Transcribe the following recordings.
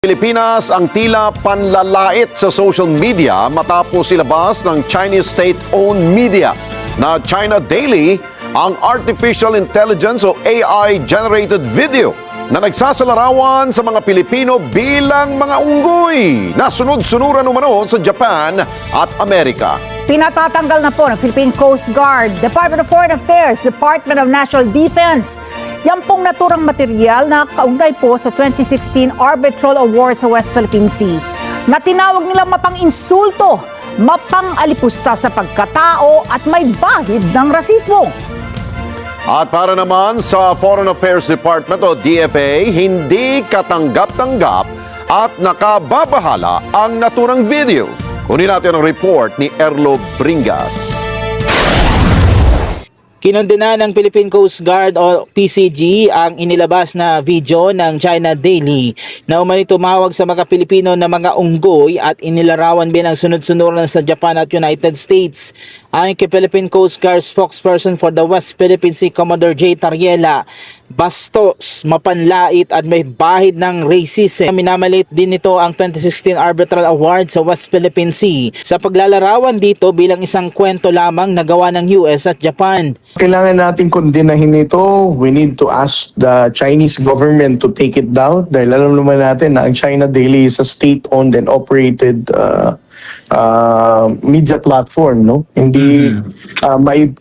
Pilipinas ang tila panlalait sa social media matapos ilabas ng Chinese state-owned media na China Daily ang artificial intelligence o AI-generated video na nagsasalarawan sa mga Pilipino bilang mga unggoy na sunod-sunuran umano sa Japan at Amerika. Pinatatanggal na po ng Philippine Coast Guard, Department of Foreign Affairs, Department of National Defense. Yan pong naturang material na kaugnay po sa 2016 Arbitral Award sa West Philippine Sea na tinawag nilang mapang-insulto, mapang-alipusta sa pagkatao at may bahid ng rasismo. At para naman sa Foreign Affairs Department o DFA, hindi katanggap-tanggap at nakababahala ang naturang video. Kunin natin ang report ni Erlo Bringas. Kinondena ng Philippine Coast Guard o PCG ang inilabas na video ng China Daily na umani tumawag sa mga Pilipino na mga unggoy at inilarawan bilang sunod-sunuran sa Japan at United States. Ayon kay Philippine Coast Guard spokesperson for the West Philippine Sea, Commodore J. Tariela, bastos, mapanlait at may bahid ng racism. Minamalit din nito ang 2016 Arbitral Award sa West Philippine Sea sa paglalarawan dito bilang isang kwento lamang na gawa ng US at Japan. Kailangan natin kondenahin ito. We need to ask the Chinese government to take it down dahil alam naman natin na ang China Daily is a state-owned and operated media platform, no? Hindi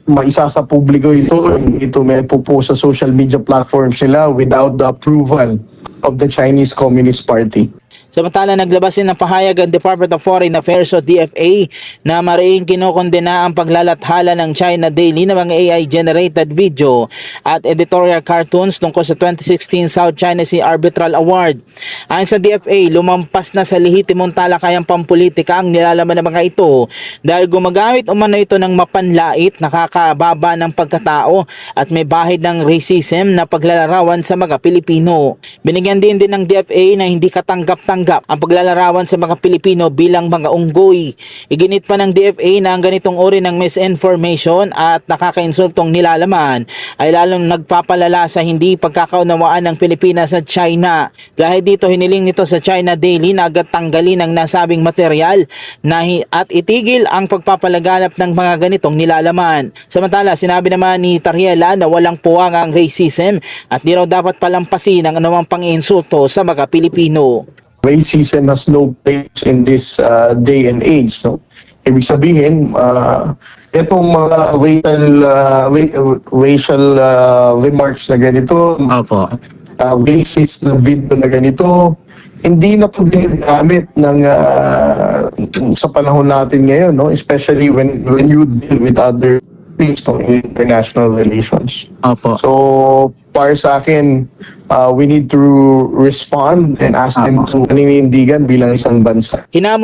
maisa sa publiko ito, hindi ito may pupo sa social media platforms nila without the approval of the Chinese Communist Party. Samantala, naglabas din ng pahayag ang Department of Foreign Affairs o DFA na mariing kinokondena ang paglalathala ng China Daily ng mga AI-generated video at editorial cartoons tungkol sa 2016 South China Sea Arbitral Award. Ayon sa DFA, lumampas na sa lehitimong talakayang pampolitika ang nilalaman ng mga ito dahil gumagamit umano ito ng mapanlait, nakakababa ng pagkatao at may bahid ng racism na paglalarawan sa mga Pilipino. Binigyan din ng DFA na hindi katanggap-tanggap ang paglalarawan sa mga Pilipino bilang mga unggoy. Iginit pa ng DFA na ang ganitong uri ng misinformation at nakakainsultong nilalaman ay lalong nagpapalala sa hindi pagkakaunawaan ng Pilipinas at China. Dahil dito hiniling nito sa China Daily na agad tanggalin ang nasabing material at itigil ang pagpapalaganap ng mga ganitong nilalaman. Samantala, sinabi naman ni Tariela na walang puwang ang racism at di raw dapat palampasin ang anumang pang-iinsulto sa mga Pilipino. Racism has no place in this day and age, no? Ibig sabihin, itong mga racial remarks na ganito, racist na video na ganito, hindi na po ginagamit ng sa panahon natin ngayon, no? Especially when you deal with other things, no, in international relations. So, para sa akin, we need to respond and ask them to paninindigan bilang isang bansa. Hinamon